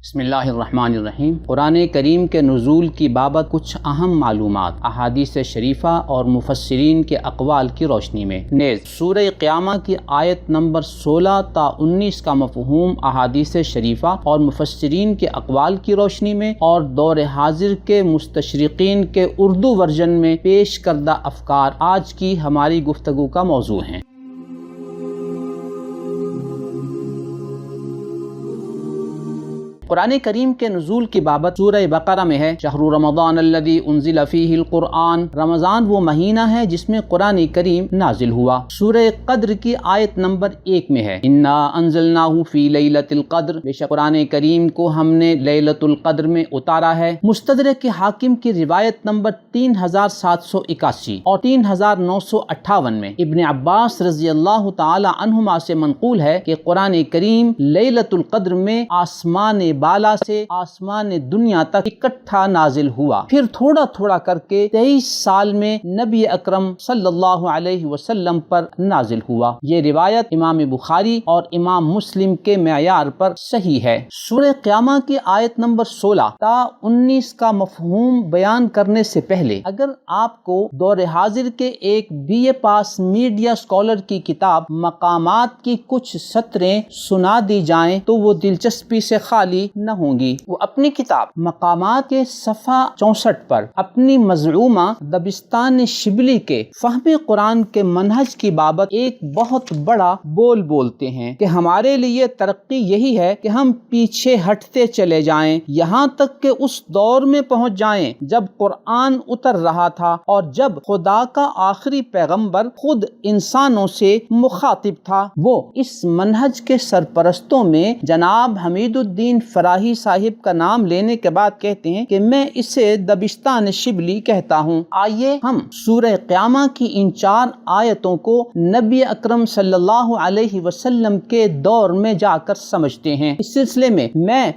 بسم اللہ الرحمن الرحیم۔ قرآن کریم کے نزول کی بابت کچھ اہم معلومات احادیث شریفہ اور مفسرین کے اقوال کی روشنی میں نیز سورہ قیامہ کی آیت نمبر 16 تا 19 کا مفہوم احادیث شریفہ اور مفسرین کے اقوال کی روشنی میں اور دور حاضر کے مستشرقین کے اردو ورژن میں پیش کردہ افکار آج کی ہماری گفتگو کا موضوع ہیں۔ قرآن کریم کے نزول کی بابت سورہ بقرہ میں ہے، شہر رمضان الذی انزل فیہ القرآن، رمضان وہ مہینہ ہے جس میں قرآن کریم نازل ہوا۔ سورہ قدر کی آیت نمبر 1 میں ہے، انا انزلناہ فی لیلۃ القدر، بے شک قرآن کریم کو ہم نے لیلۃ القدر میں اتارا ہے۔ مستدرک حاکم کی روایت نمبر 3781 اور 3958 میں ابن عباس رضی اللہ تعالی عنہما سے منقول ہے کہ قرآن کریم لیلۃ القدر میں آسمان بالا سے آسمان دنیا تک اکٹھا نازل ہوا، پھر تھوڑا تھوڑا کر کے 23 سال میں نبی اکرم صلی اللہ علیہ وسلم پر نازل ہوا۔ یہ روایت امام بخاری اور امام مسلم کے معیار پر صحیح ہے۔ سورہ قیامہ کی آیت نمبر 16 تا 19 کا مفہوم بیان کرنے سے پہلے اگر آپ کو دور حاضر کے ایک B A pass media scholar کی کتاب مقامات کی کچھ سطریں سنا دی جائیں تو وہ دلچسپی سے خالی نہ ہوں گی۔ وہ اپنی کتاب مقامات کے صفحہ 64 پر اپنی مزعومہ دبستان شبلی کے فہم قرآن کے منہج کی بابت ایک بہت بڑا بول بولتے ہیں کہ ہمارے لیے ترقی یہی ہے کہ ہم پیچھے ہٹتے چلے جائیں یہاں تک کہ اس دور میں پہنچ جائیں جب قرآن اتر رہا تھا اور جب خدا کا آخری پیغمبر خود انسانوں سے مخاطب تھا۔ وہ اس منہج کے سرپرستوں میں جناب حمید الدین فراہی صاحب کا نام لینے کے بعد کہتے ہیں کہ میں اسے دبستان شبلی کہتا ہوں۔ آئیے ہم سورہ قیامہ کی ان 4 آیتوں کو نبی اکرم صلی اللہ علیہ وسلم کے دور میں جا کر سمجھتے ہیں۔ اس سلسلے میں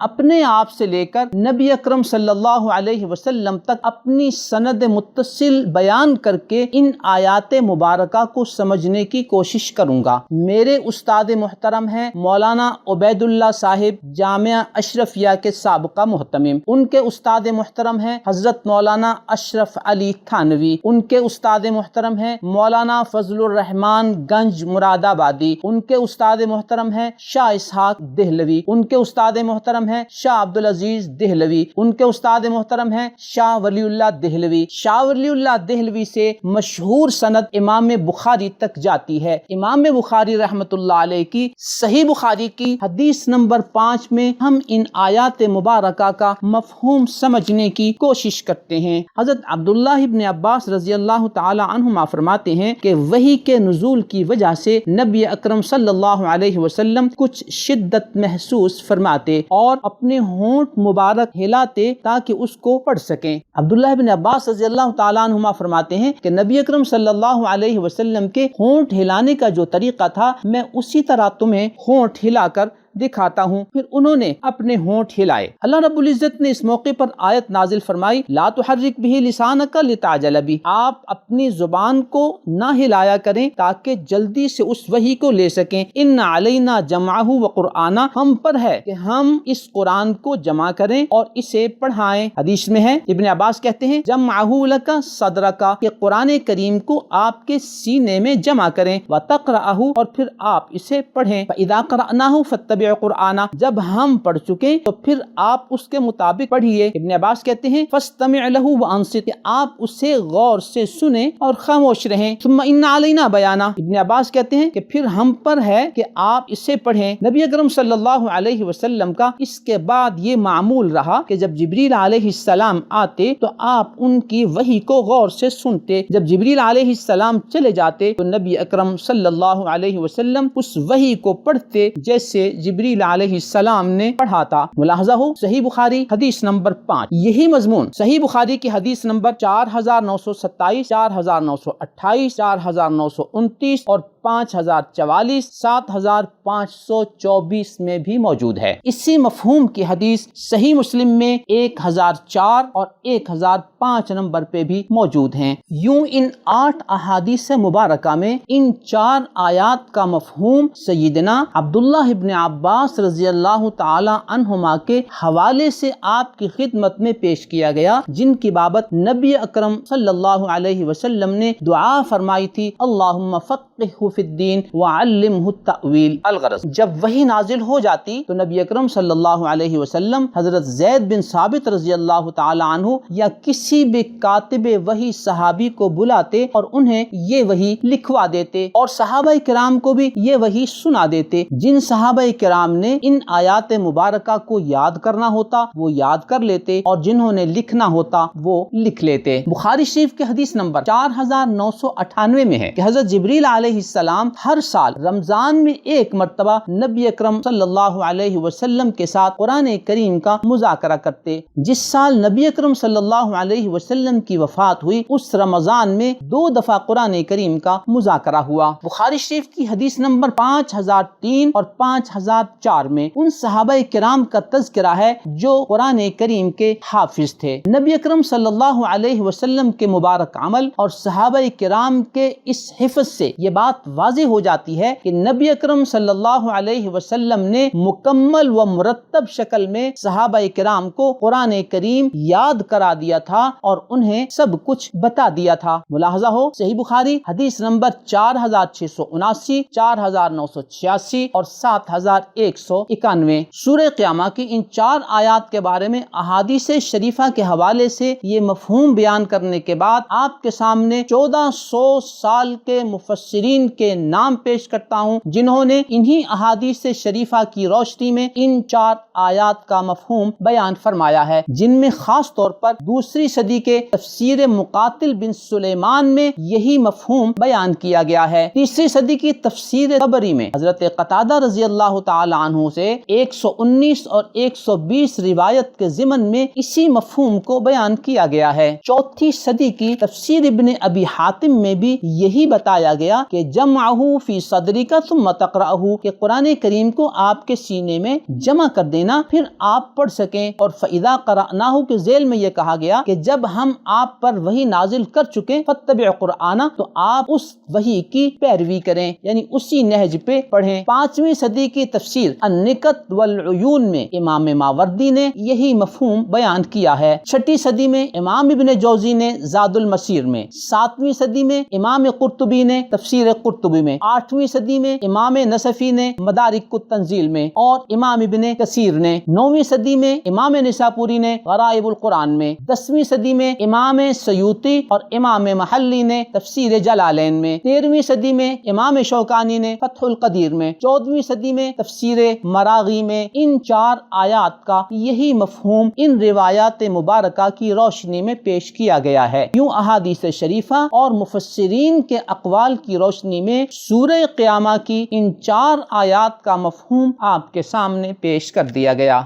اپنے آپ سے لے کر نبی اکرم صلی اللہ علیہ وسلم تک اپنی سند متصل بیان کر کے ان آیات مبارکہ کو سمجھنے کی کوشش کروں گا۔ میرے استاد محترم ہیں مولانا عبید اللہ صاحب جامعہ اشرفیہ کے سابقہ محتمم، ان کے استاد محترم ہیں حضرت مولانا اشرف علی تھانوی، ان کے استاد محترم ہیں مولانا فضل الرحمان گنج مراد آبادی، ان کے استاد محترم ہیں شاہ اسحاق دہلوی، ان کے استاد محترم ہیں شاہ عبدالعزیز دہلوی، ان کے استاد محترم ہیں شاہ ولی اللہ دہلوی۔ شاہ ولی اللہ دہلوی سے مشہور سند امام بخاری تک جاتی ہے۔ امام بخاری رحمۃ اللہ علیہ کی صحیح بخاری کی حدیث نمبر 5 میں ہم ان آیات مبارکہ کا مفہوم سمجھنے کی کوشش کرتے ہیں۔ حضرت عبداللہ ابن عباس رضی اللہ تعالی عنہما فرماتے ہیں کہ وحی کے نزول کی وجہ سے نبی اکرم صلی اللہ علیہ وسلم کچھ شدت محسوس فرماتے اور اپنے ہونٹ مبارک ہلاتے تاکہ اس کو پڑھ سکیں۔ عبداللہ ابن عباس رضی اللہ تعالی عنہما فرماتے ہیں کہ نبی اکرم صلی اللہ علیہ وسلم کے ہونٹ ہلانے کا جو طریقہ تھا میں اسی طرح تمہیں ہونٹ ہلا کر دکھاتا ہوں۔ پھر انہوں نے اپنے ہونٹ ہلائے۔ اللہ رب العزت نے اس موقع پر آیت نازل فرمائی، لا تحرک بہ لسانک لتعجل بہ، آپ اپنی زبان کو نہ ہلایا کریں تاکہ جلدی سے اس وحی کو لے سکیں۔ ان علینا جمعہ وقرآنہ، ہم پر ہے کہ ہم اس قرآن کو جمع کریں اور اسے پڑھائیں۔ حدیث میں ہے ابن عباس کہتے ہیں جمعہ لک صدرک، کہ قرآن کریم کو آپ کے سینے میں جمع کریں، وتقرأہ، اور پھر آپ اسے پڑھیں، فاذا قرأناہ فاتبع قرآن، جب ہم پڑھ چکے تو پھر آپ اس کے مطابق پڑھیے۔ ابن عباس کہتے ہیں فاستمع لہ وانصت، کہ آپ اسے غور سے سنیں اور خاموش رہیں۔ ثم ان علینا بیانہ، ابن عباس کہتے ہیں کہ پھر ہم پر ہے کہ آپ اسے پڑھیں۔ نبی اکرم صلی اللہ علیہ وسلم کا اس کے بعد یہ معمول رہا کہ جب جبریل علیہ السلام آتے تو آپ ان کی وحی کو غور سے سنتے، جب جبریل علیہ السلام چلے جاتے تو نبی اکرم صلی اللہ علیہ وسلم اس وحی کو پڑھتے جیسے جبریل علیہ السلام نے پڑھا تھا۔ ملاحظہ ہو صحیح بخاری حدیث نمبر 5، یہی مضمون صحیح بخاری کی حدیث نمبر 4927، 4928، 4929 اور 5044، 7524 میں بھی موجود ہے۔ اسی مفہوم کی حدیث صحیح مسلم میں 1004 اور 1005 نمبر پہ بھی موجود ہیں۔ یوں ان 8 احادیث مبارکہ میں ان 4 آیات کا مفہوم سیدنا عبداللہ ابن عباس عباس رضی اللہ تعالی عنہما کے حوالے سے آپ کی خدمت میں پیش کیا گیا، جن کی بابت نبی اکرم صلی اللہ علیہ وسلم نے دعا فرمائی تھی، اللہم فقہہ فی الدین وعلمہ التأویل۔ الغرض، جب وحی نازل ہو جاتی تو نبی اکرم صلی اللہ علیہ وسلم حضرت زید بن ثابت رضی اللہ تعالی عنہ یا کسی بھی کاتب وحی صحابی کو بلاتے اور انہیں یہ وحی لکھوا دیتے، اور صحابہ کرام کو بھی یہ وحی سنا دیتے۔ جن صحابہ کرام نے ان آیات مبارکہ کو یاد کرنا ہوتا وہ یاد کر لیتے، اور جنہوں نے لکھنا ہوتا وہ لکھ لیتے۔ بخاری شریف کے حدیث نمبر 4998 میں ہے کہ حضرت جبریل علیہ السلام ہر سال رمضان میں ایک مرتبہ نبی اکرم صلی اللہ علیہ وسلم کے ساتھ قرآن کریم کا مذاکرہ کرتے۔ جس سال نبی اکرم صلی اللہ علیہ وسلم کی وفات ہوئی اس رمضان میں 2 دفعہ قرآن کریم کا مذاکرہ ہوا۔ بخاری شریف کی حدیث نمبر 5003 اور 5004 میں ان صحابہ کرام کا تذکرہ ہے جو قرآن کریم کے حافظ تھے۔ نبی اکرم صلی اللہ علیہ وسلم کے مبارک عمل اور صحابہ کرام کے اس حفظ سے یہ بات واضح ہو جاتی ہے کہ نبی اکرم صلی اللہ علیہ وسلم نے مکمل و مرتب شکل میں صحابہ کرام کو قرآن کریم یاد کرا دیا تھا اور انہیں سب کچھ بتا دیا تھا۔ ملاحظہ ہو، صحیح بخاری حدیث نمبر 4679، 4986 اور 7191۔ سورہ قیامہ کی ان 4 آیات کے بارے میں احادیث شریفہ کے حوالے سے یہ مفہوم بیان کرنے کے بعد آپ کے سامنے 1400 سال کے مفسرین کے نام پیش کرتا ہوں جنہوں نے انہی احادیث شریفہ کی روشنی میں ان 4 آیات کا مفہوم بیان فرمایا ہے، جن میں خاص طور پر دوسری صدی کے تفسیر مقاتل بن سلیمان میں یہی مفہوم بیان کیا گیا ہے۔ تیسری صدی کی تفسیر طبری میں حضرت قتادہ رضی اللہ تعالی عنہ سے 119 اور 120 روایت کے ضمن میں اسی مفہوم کو بیان کیا گیا ہے۔ چوتھی صدی کی تفسیر ابن ابی حاتم میں بھی یہی بتایا گیا کہ جمعہ فی صدرک ثم تقرأہ، کہ قرآن کریم کو آپ کے سینے میں جمع کر دینا پھر آپ پڑھ سکیں، اور فَإِذَا قَرَأْنَاهُ کے ذیل میں یہ کہا گیا کہ جب ہم آپ پر وحی نازل کر چکے فَاتَّبِعْ قُرْآنَ، تو آپ اس وحی کی پیروی کریں، یعنی اسی نہج پہ پڑھیں۔ 5ویں صدی کی تفسیر النکت والعیون میں امام ماوردی نے یہی مفہوم بیان کیا ہے۔ 6ٹھی صدی میں امام ابن جوزی نے زاد المسیر میں، 7ویں صدی میں امام قرطبی نے تفسیر قرطبی میں، 8ویں صدی میں امام نصفی نے مدارک التنزیل میں، اور امام ابن کثیر نے 9ویں صدی میں امام نساپوری نے غرائب القرآن میں، 10ویں صدی میں امام سیوطی اور امام محلی نے تفسیر جلالین میں، 13ویں صدی میں امام شوکانی نے فتح القدیر میں، 14ویں صدی میں تفسیر مراغی میں۔ ان 4 آیات کا یہی مفہوم ان روایات مبارکہ کی روشنی میں پیش کیا گیا ہے۔ یوں احادیث شریفہ اور مفسرین کے اقوال کی روشنی میں سورہ قیامہ کی ان 4 آیات کا مفہوم آپ کے سامنے پیش کر دیا گیا۔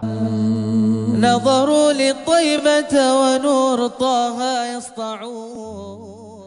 نظروا للطيبة ونور طه يسطعون